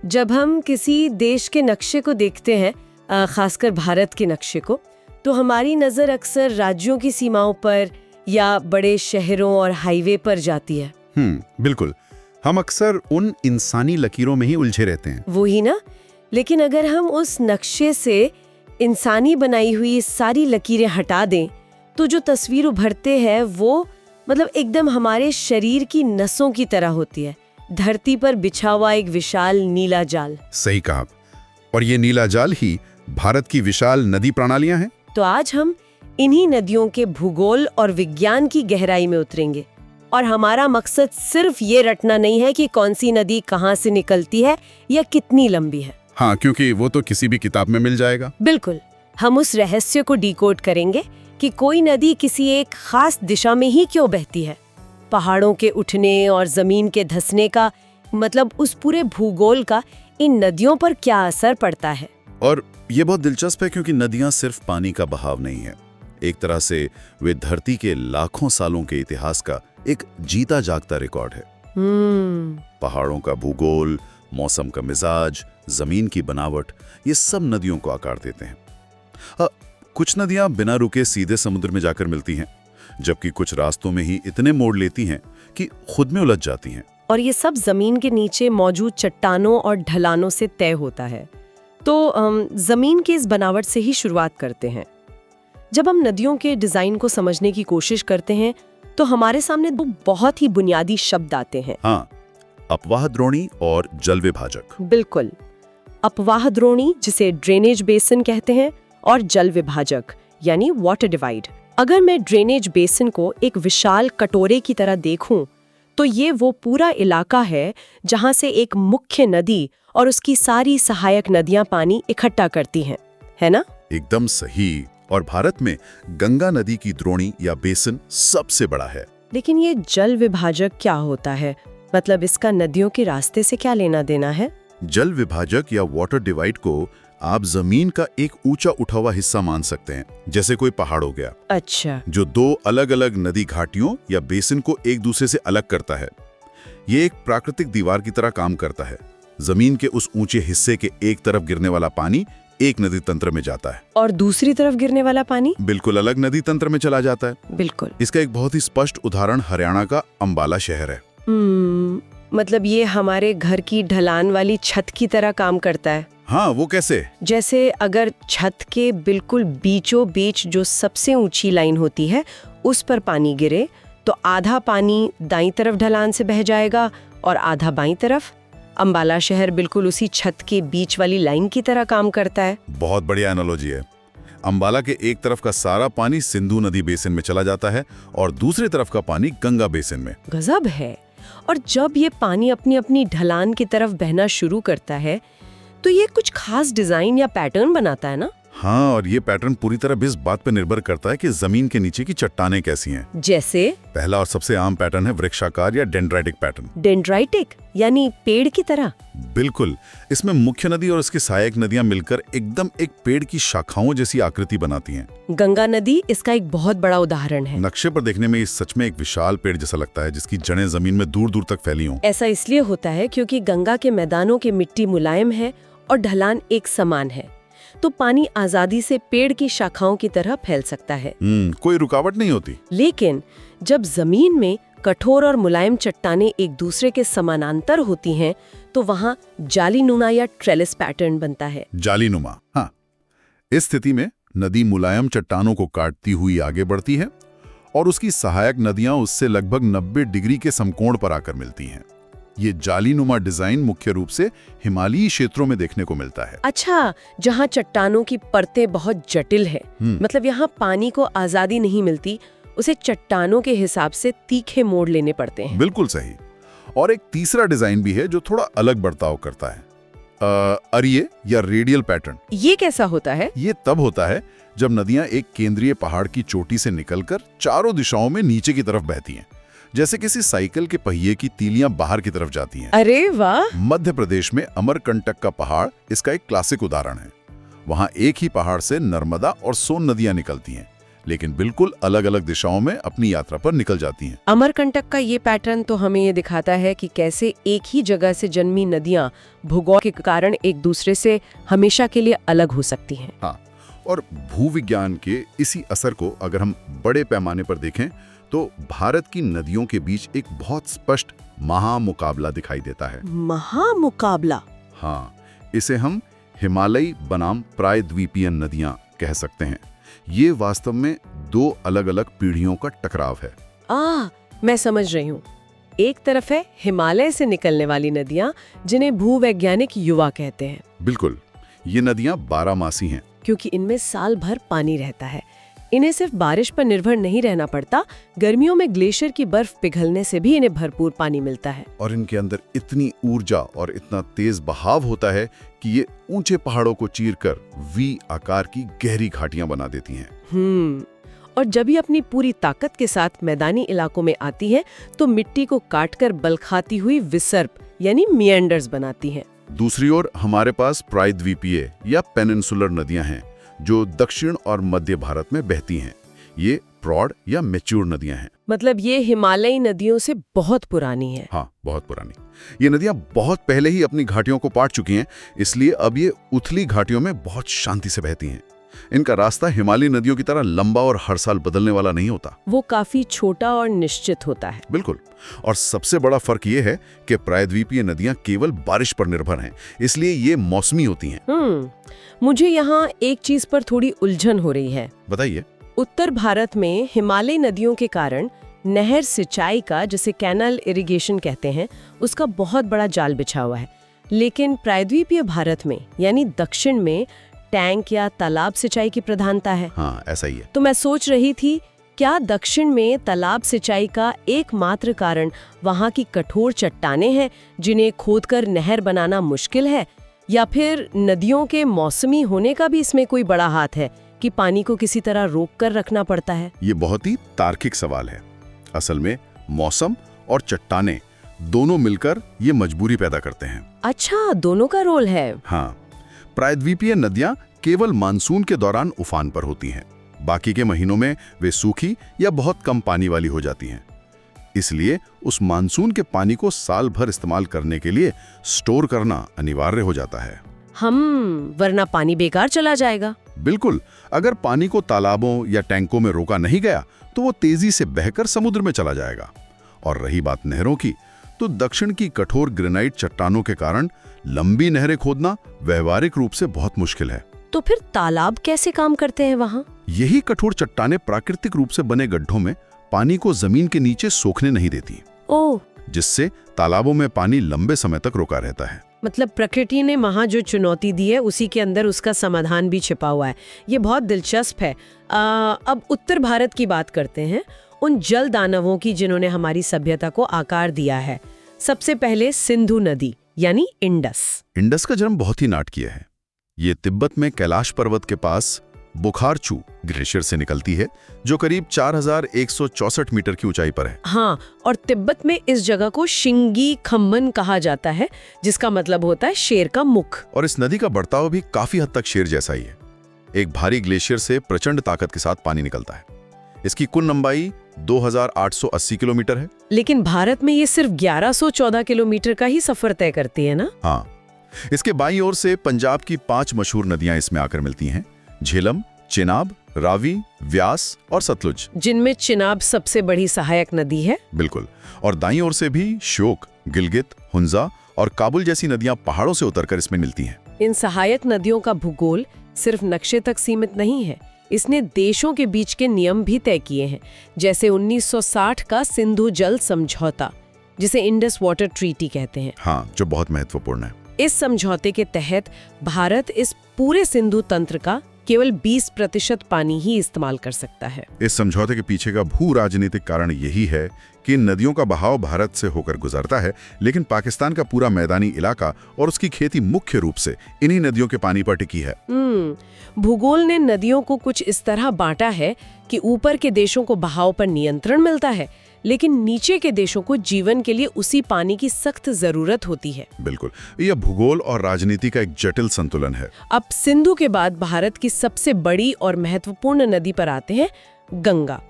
जब हम किसी देश के नक्शे को देखते हैं, खासकर भारत के नक्शे को, तो हमारी नज़र अक्सर राज्यों की सीमाओं पर या बड़े शहरों और हाईवे पर जाती है। बिल्कुल। हम अक्सर उन इंसानी लकीरों में ही उलझे रहते हैं। वो ही ना। लेकिन अगर हम उस नक्शे से इंसानी बनाई हुई सारी लकीरें हटा दें, तो जो तस्वीर उभरते हैं वो मतलब एकदम हमारे शरीर की नसों की तरह होती है। धरती पर बिछा हुआ एक विशाल नीला जाल। सही कहा। और ये नीला जाल ही भारत की विशाल नदी प्रणालियां हैं। तो आज हम इन्हीं नदियों के भूगोल और विज्ञान की गहराई में उतरेंगे। और हमारा मकसद सिर्फ ये रटना नहीं है कि कौन सी नदी कहाँ से निकलती है या कितनी लंबी है। हाँ, क्योंकि वो तो किसी भी किताब में मिल जाएगा। बिल्कुल। हम उस रहस्य को डिकोड करेंगे कि कोई नदी किसी एक खास दिशा में ही क्यों बहती है। पहाड़ों के उठने और जमीन के धंसने का मतलब उस पूरे भूगोल का इन नदियों पर क्या असर पड़ता है। और ये बहुत दिलचस्प है क्योंकि नदियां सिर्फ पानी का बहाव नहीं है। एक तरह से वे धरती के लाखों सालों के इतिहास का एक जीता जागता रिकॉर्ड है। पहाड़ों का भूगोल, मौसम का मिजाज, जमीन की बनावट, ये सब नदियों को आकार देते हैं। कुछ नदियां बिना रुके सीधे समुद्र में जाकर मिलती हैं, जबकि कुछ रास्तों में ही इतने मोड़ लेती हैं कि खुद में उलझ जाती हैं। और ये सब जमीन के नीचे मौजूद चट्टानों और ढलानों से तय होता है। तो जमीन की इस बनावट से ही शुरुआत करते हैं। जब हम नदियों के डिजाइन को समझने की कोशिश करते हैं तो हमारे सामने दो बहुत ही बुनियादी शब्द आते हैं। हाँ, अपवाह द्रोणी और जल विभाजक। बिल्कुल। अपवाह द्रोणी, जिसे ड्रेनेज बेसिन कहते हैं, और जल विभाजक यानी वाटर डिवाइड। अगर मैं ड्रेनेज बेसिन को एक विशाल कटोरे की तरह देखूं, तो ये वो पूरा इलाका है जहां से एक मुख्य नदी और उसकी सारी सहायक नदियां पानी इकट्ठा करती हैं, है ना? एकदम सही। और भारत में गंगा नदी की द्रोणी या बेसिन सबसे बड़ा है। लेकिन ये जल विभाजक क्या होता है? मतलब इसका नदियों के रास्ते से क्या लेना देना है? जल विभाजक या वाटर डिवाइड को आप जमीन का एक ऊंचा उठा हुआ हिस्सा मान सकते हैं, जैसे कोई पहाड़ हो गया। अच्छा। जो दो अलग अलग नदी घाटियों या बेसिन को एक दूसरे से अलग करता है। ये एक प्राकृतिक दीवार की तरह काम करता है। जमीन के उस ऊंचे हिस्से के एक तरफ गिरने वाला पानी एक नदी तंत्र में जाता है और दूसरी तरफ गिरने वाला पानी बिल्कुल अलग नदी तंत्र में चला जाता है। बिल्कुल। इसका एक बहुत ही स्पष्ट उदाहरण हरियाणा का अंबाला शहर है। मतलब ये हमारे घर की ढलान वाली छत की तरह काम करता है। हाँ, वो कैसे? जैसे अगर छत के बिल्कुल बीचों बीच जो सबसे ऊंची लाइन होती है उस पर पानी गिरे, तो आधा पानी दाईं तरफ ढलान से बह जाएगा और आधा बाईं तरफ। अंबाला शहर बिल्कुल उसी छत के बीच वाली लाइन की तरह काम करता है। बहुत बढ़िया एनालॉजी है। अंबाला के एक तरफ का सारा पानी सिंधु नदी बेसिन में चला जाता है और दूसरी तरफ का पानी गंगा बेसिन में। गजब है। और जब ये पानी अपनी अपनी ढलान की तरफ बहना शुरू करता है तो ये कुछ खास डिजाइन या पैटर्न बनाता है ना? हाँ, और ये पैटर्न पूरी तरह इस बात पर निर्भर करता है कि जमीन के नीचे की चट्टानें कैसी हैं। जैसे पहला और सबसे आम पैटर्न है वृक्षाकार या डेंड्राइटिक पैटर्न। डेंड्राइटिक यानी पेड़ की तरह? बिल्कुल। इसमें मुख्य नदी और उसकी सहायक नदियां मिलकर एकदम एक पेड़ की शाखाओं जैसी आकृति बनाती हैं। गंगा नदी इसका एक बहुत बड़ा उदाहरण है। नक्शे पर देखने में ये सच में एक विशाल पेड़ जैसा लगता है, जिसकी जड़ें जमीन में दूर दूर तक फैली हों। ऐसा इसलिए होता है क्योंकि गंगा के मैदानों की मिट्टी मुलायम है और ढलान एक समान है, तो पानी आजादी से पेड़ की शाखाओं की तरह फैल सकता है। कोई रुकावट नहीं होती। लेकिन जब जमीन में कठोर और मुलायम चट्टानें एक दूसरे के समानांतर होती हैं, तो वहाँ जालीनुमा या ट्रेलिस पैटर्न बनता है। जालीनुमा, हाँ। इस स्थिति में नदी मुलायम चट्टानों को काटती हुई आगे बढ़ती है और उसकी सहायक नदियां उससे लगभग 90 डिग्री के समकोण पर आकर मिलती हैं। ये जालीनुमा डिजाइन मुख्य रूप से हिमालयी क्षेत्रों में देखने को मिलता है। अच्छा, जहाँ चट्टानों की परतें बहुत जटिल है, मतलब यहाँ पानी को आजादी नहीं मिलती, उसे चट्टानों के हिसाब से तीखे मोड़ लेने पड़ते हैं। बिल्कुल सही। और एक तीसरा डिजाइन भी है जो थोड़ा अलग बर्ताव करता है, अरिये या रेडियल पैटर्न। ये कैसा होता है? ये तब होता है जब नदियां एक केंद्रीय पहाड़ की चोटी से निकलकर चारों दिशाओं में नीचे की तरफ बहती हैं, जैसे किसी साइकिल के पहिए की तीलियां बाहर की तरफ जाती हैं। अरे वाह! मध्य प्रदेश में अमरकंटक का पहाड़ इसका एक क्लासिक उदाहरण है। वहां एक ही पहाड़ से नर्मदा और सोन नदियां निकलती हैं, लेकिन बिल्कुल अलग अलग दिशाओं में अपनी यात्रा पर निकल जाती हैं। अमरकंटक का ये पैटर्न तो हमें ये दिखाता है कि कैसे एक ही जगह से जन्मी नदियां भूगोल के कारण एक दूसरे से हमेशा के लिए अलग हो सकती हैं। हाँ, और भूविज्ञान के इसी असर को अगर हम बड़े पैमाने पर देखें तो भारत की नदियों के बीच एक बहुत स्पष्ट महामुकाबला दिखाई देता है। महामुकाबला? हाँ, इसे हम हिमालयी बनाम प्रायद्वीपीय नदियां कह सकते हैं। ये वास्तव में दो अलग अलग पीढ़ियों का टकराव है। मैं समझ रही हूँ। एक तरफ है हिमालय से निकलने वाली नदियां जिन्हें भूवैज्ञानिक युवा कहते हैं। बिल्कुल, ये नदियां बारहमासी हैं क्योंकि इनमें साल भर पानी रहता है। इन्हें सिर्फ बारिश पर निर्भर नहीं रहना पड़ता, गर्मियों में ग्लेशियर की बर्फ पिघलने से भी इन्हें भरपूर पानी मिलता है। और इनके अंदर इतनी ऊर्जा और इतना तेज बहाव होता है कि ये ऊंचे पहाड़ों को चीरकर वी आकार की गहरी घाटियां बना देती हैं। और जब ये अपनी पूरी ताकत के साथ मैदानी इलाकों में आती है तो मिट्टी को काटकर बल खाती हुई विसर्प यानी मिएंडर्स बनाती हैं। दूसरी ओर हमारे पास प्रायद्वीपीय या पेनिनसुलर नदियां हैं जो दक्षिण और मध्य भारत में बहती हैं। ये प्रौढ़ या मैच्योर नदियां हैं। मतलब ये हिमालयी नदियों से बहुत पुरानी है। हाँ, बहुत पुरानी। ये नदियां बहुत पहले ही अपनी घाटियों को पाट चुकी हैं, इसलिए अब ये उथली घाटियों में बहुत शांति से बहती हैं। इनका रास्ता हिमालयी नदियों की तरह लंबा और हर साल बदलने वाला नहीं होता। वो काफी छोटा और निश्चित होता है। बिल्कुल। और सबसे बड़ा फर्क ये है कि प्रायद्वीपीय नदियां केवल बारिश पर निर्भर हैं, इसलिए ये मौसमी होती हैं। मुझे यहाँ एक चीज पर थोड़ी उलझन हो रही है। बताइए। उत्तर भारत में हिमालयी नदियों के कारण नहर सिंचाई का, जिसे कैनल इरिगेशन कहते हैं, उसका बहुत बड़ा जाल बिछा हुआ है। लेकिन प्रायद्वीपीय भारत में यानी दक्षिण में टैंक या तालाब सिंचाई की प्रधानता है। हाँ, ऐसा ही है। तो मैं सोच रही थी, क्या दक्षिण में तालाब सिंचाई का एकमात्र कारण वहाँ की कठोर चट्टानें हैं जिन्हें खोदकर नहर बनाना मुश्किल है, या फिर नदियों के मौसमी होने का भी इसमें कोई बड़ा हाथ है कि पानी को किसी तरह रोक कर रखना पड़ता है? ये बहुत ही तार्किक सवाल है। असल में मौसम और चट्टानें दोनों मिलकर ये मजबूरी पैदा करते हैं। अच्छा, दोनों का रोल है। हाँ, प्रायद्वीपीय नदियां केवल मानसून के दौरान उफान पर होती हैं। बाकी के महीनों में वे सूखी या बहुत कम पानी वाली हो जाती हैं। इसलिए उस मानसून के पानी को साल भर इस्तेमाल करने के लिए स्टोर करना अनिवार्य हो जाता है। वरना पानी बेकार चला जाएगा। बिल्कुल। अगर पानी को तालाबों या टैंकों में रोका नहीं गया तो वो तेजी से बहकर समुद्र में चला जाएगा। और रही बात नहरों की, तो दक्षिण की कठोर ग्रेनाइट चट्टानों के कारण लंबी नहरें खोदना व्यवहारिक रूप से बहुत मुश्किल है। तो फिर तालाब कैसे काम करते हैं वहाँ? यही कठोर चट्टानें प्राकृतिक रूप से बने गड्ढों में पानी को जमीन के नीचे सोखने नहीं देती, जिससे तालाबों में पानी लंबे समय तक रोका रहता है। मतलब प्रकृति ने वहाँ जो चुनौती दी है उसी के अंदर उसका समाधान भी छिपा हुआ है। ये बहुत दिलचस्प है। अब उत्तर भारत की बात करते हैं, उन जल दानवों की जिन्होंने हमारी सभ्यता को आकार दिया है। सबसे पहले सिंधु नदी यानी इंडस का जन्म बहुत ही नाटकीय है। ये तिब्बत में कैलाश पर्वत के पास बुखारचू ग्लेशियर से निकलती है, जो करीब 4164 मीटर की ऊंचाई पर है। हाँ, और तिब्बत में इस जगह को शिंगी खम्मन कहा जाता है, जिसका मतलब होता है शेर का मुख। और इस नदी का बर्ताव भी काफी हद तक शेर जैसा ही है। एक भारी ग्लेशियर से प्रचंड ताकत के साथ पानी निकलता है। इसकी कुल लंबाई 2880 किलोमीटर है। लेकिन भारत में ये सिर्फ 1114 किलोमीटर का ही सफर तय करती है ना? हाँ। इसके बाईं ओर से पंजाब की 5 मशहूर नदियां इसमें आकर मिलती हैं: झेलम, चेनाब, रावी, व्यास और सतलुज, जिनमें चेनाब सबसे बड़ी सहायक नदी है। बिल्कुल। और दाईं ओर से भी श्योक, गिलगित, हुंजा और काबुल जैसी नदियां पहाड़ों से उतरकर इसमें मिलती हैं। इन सहायक नदियों का भूगोल सिर्फ नक्शे तक सीमित नहीं है, इसने देशों के बीच के नियम भी तय किए हैं, जैसे 1960 का सिंधु जल समझौता, जिसे इंडस वाटर ट्रीटी कहते हैं। हाँ, जो बहुत महत्वपूर्ण है। इस समझौते के तहत भारत इस पूरे सिंधु तंत्र का केवल 20% पानी ही इस्तेमाल कर सकता है। इस समझौते के पीछे का भू राजनीतिक कारण यही है कि नदियों का बहाव भारत से होकर गुजरता है, लेकिन पाकिस्तान का पूरा मैदानी इलाका और उसकी खेती मुख्य रूप से इन्हीं नदियों के पानी पर टिकी है। भूगोल ने नदियों को कुछ इस तरह बांटा है कि ऊपर के देशों को बहाव पर नियंत्रण मिलता है, लेकिन नीचे के देशों को जीवन के लिए उसी पानी की सख्त जरूरत होती है। बिल्कुल, यह भूगोल और राजनीति का एक जटिल संतुलन है। अब सिंधु के बाद भारत की सबसे बड़ी और महत्वपूर्ण नदी पर आते हैं, गंगा।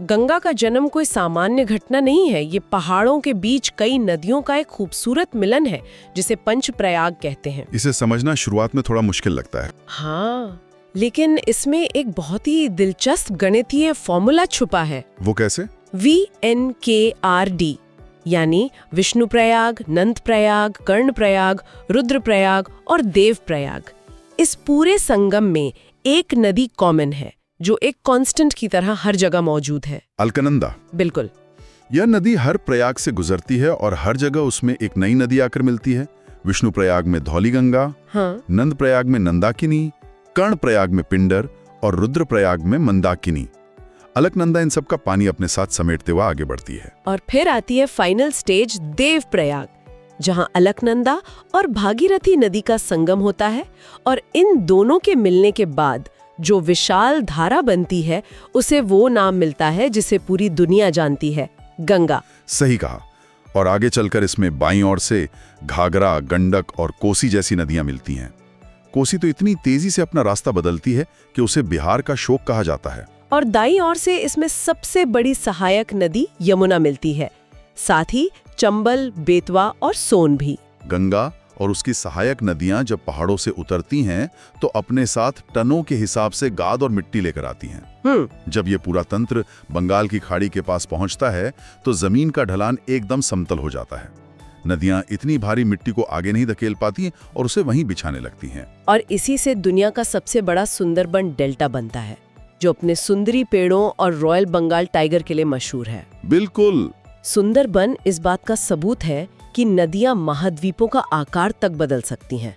गंगा का जन्म कोई सामान्य घटना नहीं है, ये पहाड़ों के बीच कई नदियों का एक खूबसूरत मिलन है जिसे पंचप्रयाग कहते हैं। इसे समझना शुरुआत में थोड़ा मुश्किल लगता है। हाँ, लेकिन इसमें एक बहुत ही दिलचस्प गणितीय फॉर्मूला छुपा है। वो कैसे? VNKRD, यानी विष्णु प्रयाग, नंद प्रयाग, कर्ण प्रयाग, रुद्र प्रयाग और देव प्रयाग। इस पूरे संगम में एक नदी कॉमन है जो एक कांस्टेंट की तरह हर जगह मौजूद है। अलकनंदा। बिल्कुल। यह नदी हर प्रयाग से गुजरती है और हर जगह उसमें एक नई नदी आकर मिलती है। विष्णु प्रयाग में धौली गंगा, हाँ। नंद प्रयाग में नंदाकिनी, कर्ण प्रयाग में पिंडर और रुद्र प्रयाग में मंदाकिनी। अलकनंदा इन सब का पानी अपने साथ समेटते हुए आगे बढ़ती है। और फिर आती है फाइनल स्टेज देव प्रयाग, जहां अलकनंदा और भागीरथी नदी का संगम होता है और इन दोनों के मिलने के बाद जो विशाल धारा बनती है उसे वो नाम मिलता है जिसे पूरी दुनिया जानती है, गंगा। सही कहा। और आगे चलकर इसमें बाईं ओर से घाघरा, गंडक और कोसी जैसी नदियां मिलती हैं। कोसी तो इतनी तेजी से अपना रास्ता बदलती है कि उसे बिहार का शोक कहा जाता है। और दाईं ओर से इसमें सबसे बड़ी सहायक नदी यमुना मिलती है, साथ ही चंबल, बेतवा और सोन भी। गंगा और उसकी सहायक नदियां जब पहाड़ों से उतरती हैं तो अपने साथ टनों के हिसाब से गाद और मिट्टी लेकर आती हैं। जब ये पूरा तंत्र बंगाल की खाड़ी के पास पहुंचता है तो जमीन का ढलान एकदम समतल हो जाता है। नदियां इतनी भारी मिट्टी को आगे नहीं धकेल पाती और उसे वहीं बिछाने लगती हैं। और इसी से दुनिया का सबसे बड़ा सुंदरबन डेल्टा बनता है, जो अपने सुंदरी पेड़ों और रॉयल बंगाल टाइगर के लिए मशहूर है। बिल्कुल। सुंदरबन इस बात का सबूत है कि नदियां महाद्वीपों का आकार तक बदल सकती हैं।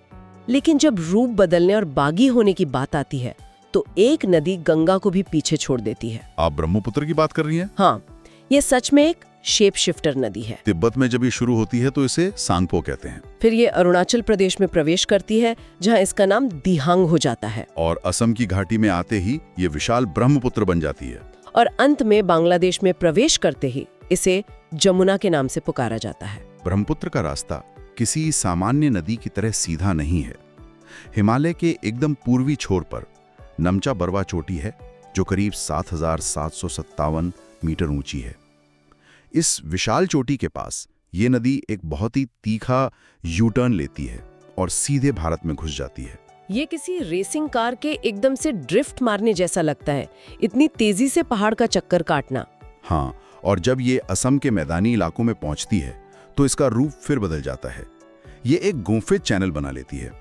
लेकिन जब रूप बदलने और बागी होने की बात आती है तो एक नदी गंगा को भी पीछे छोड़ देती है। आप ब्रह्मपुत्र की बात कर रही हैं? हाँ, ये सच में एक शेप शिफ्टर नदी है। तिब्बत में जब ये शुरू होती है तो इसे सांगपो कहते हैं। फिर ये अरुणाचल प्रदेश में प्रवेश करती है जहाँ इसका नाम दिहांग हो जाता है। और असम की घाटी में आते ही ये विशाल ब्रह्मपुत्र बन जाती है। और अंत में बांग्लादेश में प्रवेश करते ही इसे जमुना के नाम से पुकारा जाता है। ब्रह्मपुत्र का रास्ता किसी सामान्य नदी की तरह सीधा नहीं है। हिमालय के एकदम पूर्वी छोर पर नमचा बरवा चोटी है जो करीब 7,757 मीटर ऊंची है। इस विशाल चोटी के पास ये नदी एक बहुत ही तीखा यू टर्न लेती है और सीधे भारत में घुस जाती है। ये किसी रेसिंग कार के एकदम से ड्रिफ्ट मारने जैसा लगता है, इतनी तेजी से पहाड़ का चक्कर काटना। हाँ, और जब ये असम के मैदानी इलाकों में पहुंचती है तो इसका रूप फिर बदल जाता है। ये एक गुम्फित चैनल बना लेती है।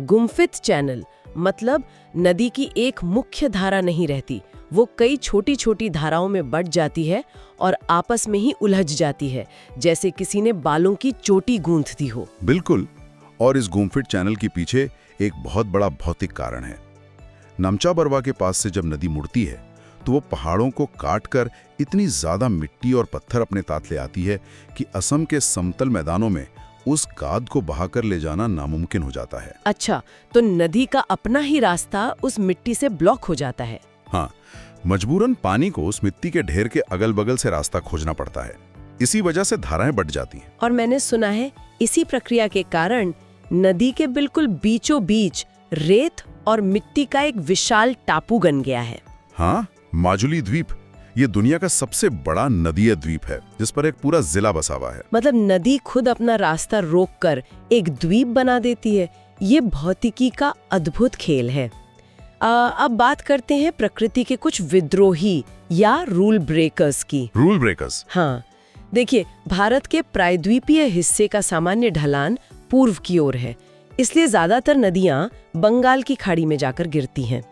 गुम्फित चैनल मतलब नदी की एक मुख्य धारा नहीं रहती, वो कई छोटी छोटी धाराओं में बट जाती है और आपस में ही उलझ जाती है, जैसे किसी ने बालों की चोटी गूंथ दी हो। बिल्कुल। और इस गुम्फित चैनल के पीछे एक बहुत बड़ा भौतिक कारण है। नमचा बरवा के पास से जब नदी मुड़ती है तो वो पहाड़ों को काटकर इतनी ज्यादा मिट्टी और पत्थर अपने साथ ले आती है कि असम के समतल मैदानों में उस गाद को बहाकर ले जाना नामुमकिन हो जाता है। अच्छा, तो नदी का अपना ही रास्ता उस मिट्टी से ब्लॉक हो जाता है। हाँ, मजबूरन पानी को उस मिट्टी के ढेर के अगल बगल से रास्ता खोजना पड़ता है। इसी वजह से धाराएं बढ़ जाती हैं। और मैंने सुना है इसी प्रक्रिया के कारण नदी के बिल्कुल बीचों बीच रेत और मिट्टी का एक विशाल टापू बन गया है। हाँ, माजुली द्वीप ये दुनिया का सबसे बड़ा नदीय द्वीप है जिस पर एक पूरा जिला बसा हुआ है। मतलब नदी खुद अपना रास्ता रोककर एक द्वीप बना देती है। ये भौतिकी का अद्भुत खेल है। अब बात करते हैं प्रकृति के कुछ विद्रोही या रूल ब्रेकर्स की। Rule breakers? हाँ, देखिए, भारत के प्रायद्वीपीय हिस्से का सामान्य ढलान पूर्व की ओर है, इसलिए ज्यादातर नदियां बंगाल की खाड़ी में जाकर गिरती हैं।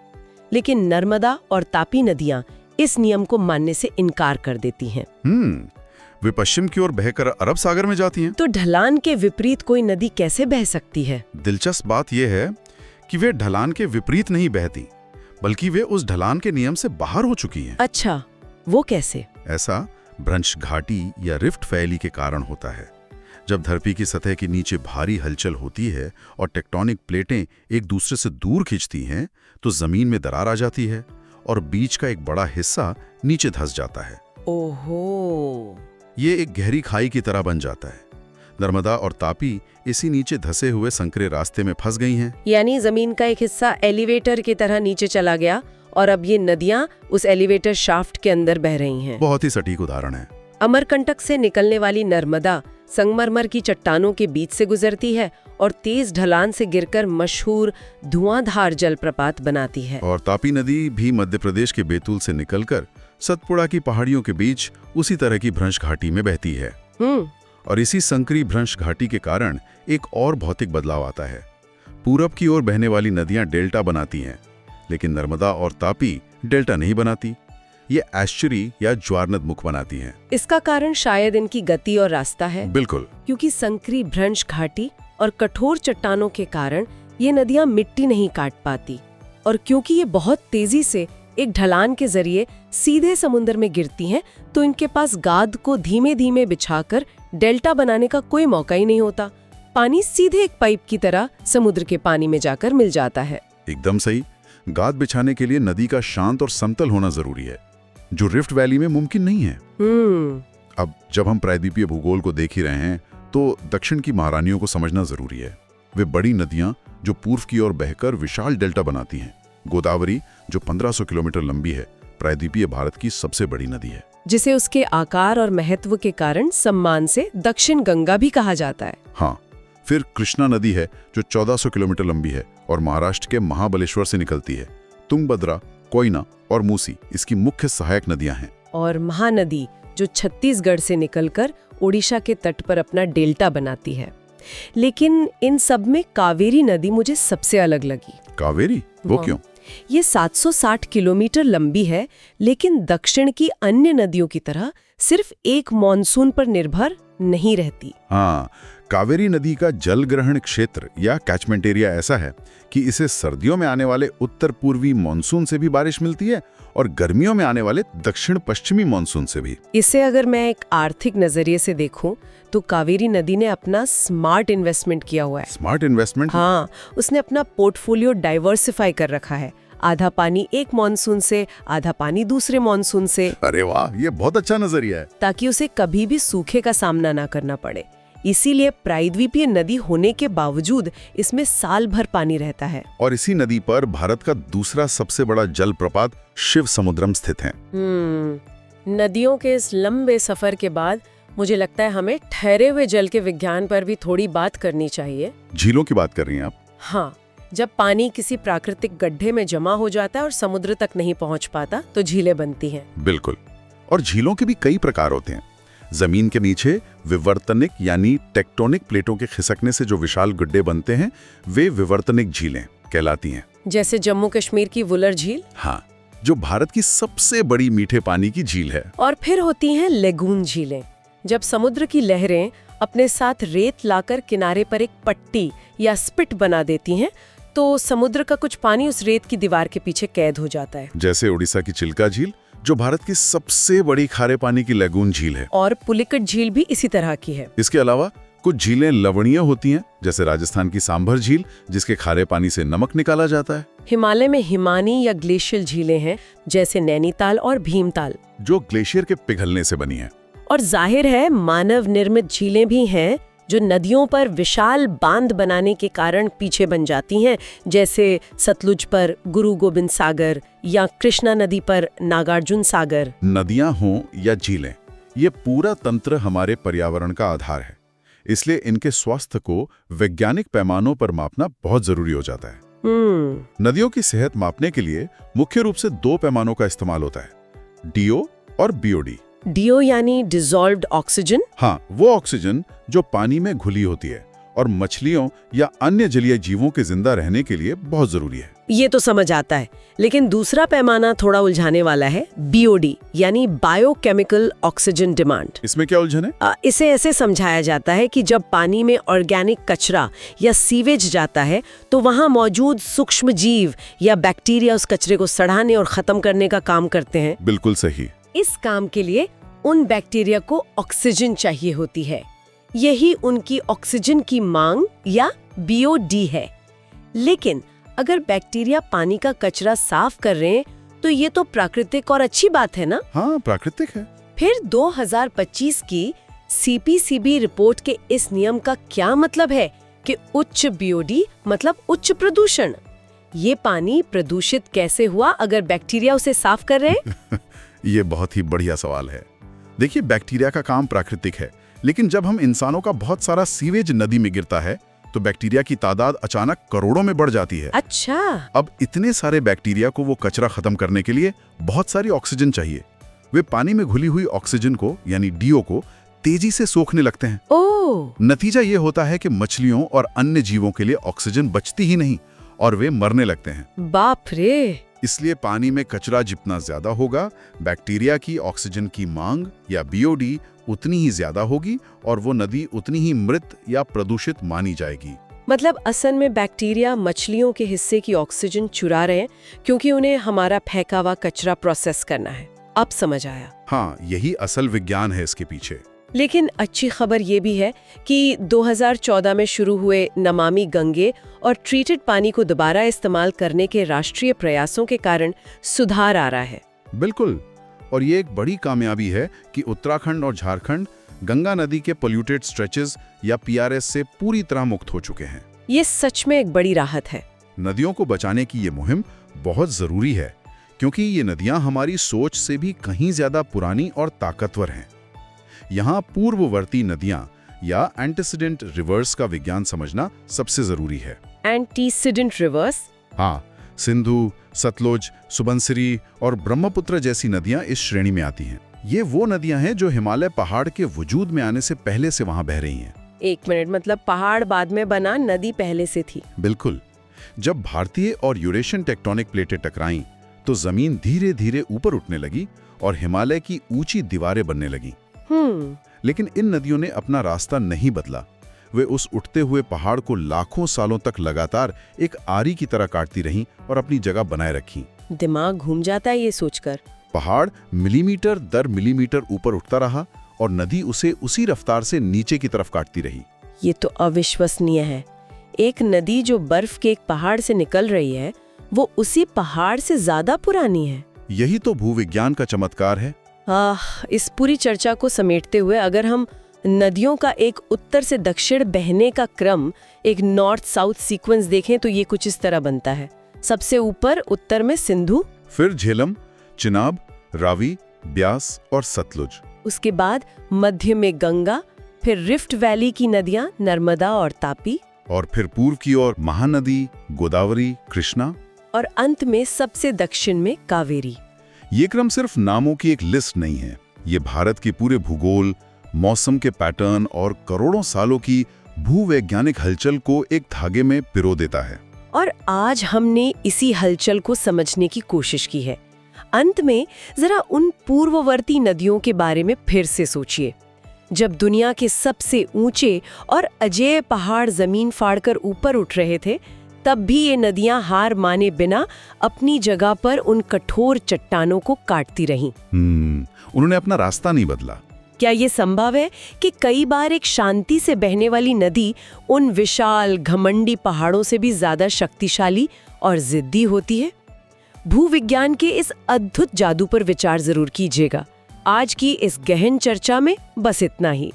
लेकिन नर्मदा और तापी नदियां इस नियम को मानने से इनकार कर देती हैं। वे पश्चिम की ओर बहकर अरब सागर में जाती हैं। तो ढलान के विपरीत कोई नदी कैसे बह सकती है? दिलचस्प बात यह है कि वे ढलान के विपरीत नहीं बहती, बल्कि वे उस ढलान के नियम से बाहर हो चुकी हैं। अच्छा, वो कैसे? ऐसा भ्रंश घाटी या रिफ्ट वैली के कारण होता है। जब धरती की सतह के नीचे भारी हलचल होती है और टेक्टोनिक प्लेटें एक दूसरे से दूर खिंचती हैं तो जमीन में दरार आ जाती है और बीच का एक बड़ा हिस्सा नीचे धंस जाता है। ओहो! ये एक गहरी खाई की तरह बन जाता है। नर्मदा और तापी इसी नीचे धंसे हुए संकरे रास्ते में फंस गई हैं। यानी जमीन का एक हिस्सा एलिवेटर की तरह नीचे चला गया और अब ये नदियां उस एलिवेटर शाफ्ट के अंदर बह रही हैं। बहुत ही सटीक उदाहरण है। अमरकंटक से निकलने वाली नर्मदा संगमरमर की चट्टानों के बीच से गुजरती है और तेज ढलान से गिरकर मशहूर धुआंधार जलप्रपात बनाती है। और तापी नदी भी मध्य प्रदेश के बैतूल से निकलकर सतपुड़ा की पहाड़ियों के बीच उसी तरह की भ्रंश घाटी में बहती है। और इसी संकरी भ्रंश घाटी के कारण एक और भौतिक बदलाव आता है। पूरब की ओर बहने वाली नदियां डेल्टा बनाती हैं, लेकिन नर्मदा और तापी डेल्टा नहीं बनाती। ये एस्चुरी या ज्वारनद मुख बनाती हैं। इसका कारण शायद इनकी गति और रास्ता है। बिल्कुल, क्योंकि संकरी भ्रंश घाटी और कठोर चट्टानों के कारण ये नदियां मिट्टी नहीं काट पाती, और क्योंकि ये बहुत तेजी से एक ढलान के जरिए सीधे समुद्र में गिरती हैं, तो इनके पास गाद को धीमे धीमे बिछाकर डेल्टा बनाने का कोई मौका ही नहीं होता। पानी सीधे एक पाइप की तरह समुद्र के पानी में जाकर मिल जाता है। एकदम सही। गाद बिछाने के लिए नदी का शांत और समतल होना जरूरी है, जो रिफ्ट वैली में मुमकिन नहीं है। अब जब हम प्रायद्वीपीय भूगोल को देख ही रहे हैं, तो दक्षिण की महारानियों को समझना जरूरी है। वे बड़ी नदियां जो पूर्व की ओर बहकर विशाल डेल्टा बनाती हैं। गोदावरी, जो 1500 किलोमीटर लंबी है, प्रायद्वीपीय भारत की सबसे बड़ी नदी है, जिसे उसके आकार और महत्व के कारण सम्मान से दक्षिण गंगा भी कहा जाता है। हाँ, फिर कृष्णा नदी है जो 1400 किलोमीटर लंबी है और महाराष्ट्र के महाबलेश्वर से निकलती है। तुंगभद्रा, कोयना और मूसी इसकी मुख्य सहायक नदियां हैं। और महानदी जो छत्तीसगढ़ से निकलकर ओडिशा के तट पर अपना डेल्टा बनाती है। लेकिन इन सब में कावेरी नदी मुझे सबसे अलग लगी। कावेरी? वो क्यों? ये 760 किलोमीटर लंबी है, लेकिन दक्षिण की अन्य नदियों की तरह सिर्फ एक मॉनसून पर निर्भर नहीं रहती। हाँ, कावेरी नदी का जल ग्रहण क्षेत्र या कैचमेंट एरिया ऐसा है कि इसे सर्दियों में आने वाले उत्तर पूर्वी मानसून से भी बारिश मिलती है और गर्मियों में आने वाले दक्षिण पश्चिमी मानसून से भी। इसे अगर मैं एक आर्थिक नजरिए से देखूं, तो कावेरी नदी ने अपना स्मार्ट इन्वेस्टमेंट किया हुआ है। Smart investment? हाँ, उसने अपना पोर्टफोलियो डाइवर्सिफाई कर रखा है। आधा पानी एक मॉनसून से, आधा पानी दूसरे मॉनसून से। अरे वाह, ये बहुत अच्छा नजरिया है। ताकि उसे कभी भी सूखे का सामना ना करना पड़े। इसीलिए प्रायद्वीपीय नदी होने के बावजूद इसमें साल भर पानी रहता है। और इसी नदी पर भारत का दूसरा सबसे बड़ा जलप्रपात शिव समुद्रम स्थित है। नदियों के इस लंबे सफर के बाद मुझे लगता है हमें ठहरे हुए जल के विज्ञान पर भी थोड़ी बात करनी चाहिए। झीलों की बात कर रही हैं आप? हाँ, जब पानी किसी प्राकृतिक गड्ढे में जमा हो जाता है और समुद्र तक नहीं पहुंच पाता, तो झीलें बनती हैं। बिल्कुल। और झीलों के भी कई प्रकार होते हैं। जमीन के नीचे विवर्तनिक यानी टेक्टोनिक प्लेटों के खिसकने से जो विशाल गड्ढे बनते हैं, वे विवर्तनिक झीलें कहलाती हैं। जैसे जम्मू कश्मीर की वुलर झील। हाँ, जो भारत की सबसे बड़ी मीठे पानी की झील है। और फिर होती हैं लेगून झीलें। जब समुद्र की लहरें अपने साथ रेत लाकर किनारे पर एक पट्टी या स्पिट बना देती हैं, तो समुद्र का कुछ पानी उस रेत की दीवार के पीछे कैद हो जाता है। जैसे उड़ीसा की चिल्का झील, जो भारत की सबसे बड़ी खारे पानी की लेगून झील है। और पुलिकट झील भी इसी तरह की है। इसके अलावा कुछ झीलें लवणीय होती हैं, जैसे राजस्थान की सांभर झील, जिसके खारे पानी से नमक निकाला जाता है। हिमालय में हिमानी या ग्लेशियल झीलें हैं, जैसे नैनीताल और भीमताल, जो ग्लेशियर के पिघलने से बनी है। और जाहिर है मानव निर्मित झीलें भी हैं, जो नदियों पर विशाल बांध बनाने के कारण पीछे बन जाती हैं, जैसे सतलुज पर गुरु गोबिंद सागर या कृष्णा नदी पर नागार्जुन सागर। नदियां हों या झीलें, ये पूरा तंत्र हमारे पर्यावरण का आधार है। इसलिए इनके स्वास्थ्य को वैज्ञानिक पैमानों पर मापना बहुत जरूरी हो जाता है। नदियों की सेहत मापने के लिए मुख्य रूप से 2 पैमानों का इस्तेमाल होता है, डीओ और बीओडी। डीओ यानी डिसॉल्व्ड ऑक्सीजन। हाँ, वो ऑक्सीजन जो पानी में घुली होती है और मछलियों या अन्य जलीय जीवों के जिंदा रहने के लिए बहुत जरूरी है। ये तो समझ आता है, लेकिन दूसरा पैमाना थोड़ा उलझाने वाला है, बीओडी यानी बायोकेमिकल ऑक्सीजन डिमांड। इसमें क्या उलझन है? इसे ऐसे समझाया जाता है कि जब पानी में ऑर्गेनिक कचरा या सीवेज जाता है, तो वहाँ मौजूद सूक्ष्म जीव या बैक्टीरिया उस कचरे को सड़ाने और खत्म करने का काम करते हैं। बिल्कुल सही। इस काम के लिए उन बैक्टीरिया को ऑक्सीजन चाहिए होती है। यही उनकी ऑक्सीजन की मांग या बीओडी है। लेकिन अगर बैक्टीरिया पानी का कचरा साफ कर रहे हैं, तो ये तो प्राकृतिक और अच्छी बात है ना? हाँ, प्राकृतिक है। फिर 2025 की सीपीसीबी रिपोर्ट के इस नियम का क्या मतलब है कि उच्च बीओडी मतलब उच्च प्रदूषण? ये पानी प्रदूषित कैसे हुआ अगर बैक्टीरिया उसे साफ कर रहे हैं? ये बहुत ही बढ़िया सवाल है। देखिए, बैक्टीरिया का काम प्राकृतिक है, लेकिन जब हम इंसानों का बहुत सारा सीवेज नदी में गिरता है तो बैक्टीरिया की तादाद अचानक करोड़ों में बढ़ जाती है। अच्छा। अब इतने सारे बैक्टीरिया को वो कचरा खत्म करने के लिए बहुत सारी ऑक्सीजन चाहिए। वे पानी में घुली हुई ऑक्सीजन को यानी डीओ को तेजी से सोखने लगते हैं। ओह। नतीजा ये होता है कि मछलियों और अन्य जीवों के लिए ऑक्सीजन बचती ही नहीं और वे मरने लगते हैं। बाप रे। इसलिए पानी में कचरा जितना ज्यादा होगा, बैक्टीरिया की ऑक्सीजन की मांग या बीओडी उतनी ही ज्यादा होगी और वो नदी उतनी ही मृत या प्रदूषित मानी जाएगी। मतलब असल में बैक्टीरिया मछलियों के हिस्से की ऑक्सीजन चुरा रहे हैं क्योंकि उन्हें हमारा फेंका हुआ कचरा प्रोसेस करना है। अब समझ आया। हाँ, यही असल विज्ञान है इसके पीछे। लेकिन अच्छी खबर ये भी है कि 2014 में शुरू हुए नमामि गंगे और ट्रीटेड पानी को दोबारा इस्तेमाल करने के राष्ट्रीय प्रयासों के कारण सुधार आ रहा है। बिल्कुल, और ये एक बड़ी कामयाबी है कि उत्तराखंड और झारखंड गंगा नदी के पोल्यूटेड स्ट्रेचेस या पीआरएस से पूरी तरह मुक्त हो चुके हैं। ये सच में एक बड़ी राहत है। नदियों को बचाने की ये मुहिम बहुत जरूरी है क्योंकि ये नदियां हमारी सोच से भी कहीं ज्यादा पुरानी और ताकतवर हैं। यहाँ पूर्ववर्ती नदियां या एंटीसीडेंट रिवर्स का विज्ञान समझना सबसे जरूरी है। Antecedent reverse? हाँ, सिंधु, सतलुज, सुबनसिरी और ब्रह्मपुत्र जैसी नदियां इस श्रेणी में आती हैं। ये वो नदियां हैं जो हिमालय पहाड़ के वजूद में आने से पहले से वहां बह रही हैं। एक मिनट, मतलब पहाड़ बाद में बना, नदी पहले से थी? बिल्कुल। जब भारतीय और यूरेशियन टेक्टोनिक प्लेटें टकराईं तो जमीन धीरे धीरे ऊपर उठने लगी और हिमालय की ऊंची दीवारें बनने लगी। लेकिन इन नदियों ने अपना रास्ता नहीं बदला। वे उस उठते हुए पहाड़ को लाखों सालों तक लगातार एक आरी की तरह काटती रहीं और अपनी जगह बनाए रखी। दिमाग घूम जाता है ये सोचकर। पहाड़ मिलीमीटर दर मिलीमीटर ऊपर उठता रहा और नदी उसे उसी रफ्तार से नीचे की तरफ काटती रही। ये तो अविश्वसनीय है। एक नदी जो बर्फ के एक पहाड़ से निकल रही है, वो उसी पहाड़ से ज्यादा पुरानी है। यही तो भूविज्ञान का चमत्कार है। इस पूरी चर्चा को समेटते हुए अगर हम नदियों का एक उत्तर से दक्षिण बहने का क्रम, एक नॉर्थ साउथ सीक्वेंस देखें तो ये कुछ इस तरह बनता है। सबसे ऊपर उत्तर में सिंधु, फिर झेलम, चिनाब, रावी, ब्यास और सतलुज। उसके बाद मध्य में गंगा, फिर रिफ्ट वैली की नदियां नर्मदा और तापी, और फिर पूर्व की ओर महानदी, गोदावरी, कृष्णा, और अंत में सबसे दक्षिण में कावेरी। ये क्रम सिर्फ नामों की एक लिस्ट नहीं है। ये भारत के पूरे भूगोल, मौसम के पैटर्न और करोड़ों सालों की भूवैज्ञानिक हलचल को एक धागे में पिरो देता है। और आज हमने इसी हलचल को समझने की कोशिश की है। अंत में जरा उन पूर्ववर्ती नदियों के बारे में फिर से सोचिए। जब दुनिया के सबसे ऊंचे और अजेय पहाड़ जमीन फाड़कर ऊपर उठ रहे थे, तब भी ये नदियां हार माने बिना अपनी जगह पर उन कठोर चट्टानों को काटती रहीं। उन्होंने अपना रास्ता नहीं बदला। क्या ये संभव है कि कई बार एक शांति से बहने वाली नदी उन विशाल घमंडी पहाड़ों से भी ज्यादा शक्तिशाली और जिद्दी होती है? भूविज्ञान के इस अद्भुत जादू पर विचार जरूर कीजिएगा। आज की इस गहन चर्चा में बस इतना ही।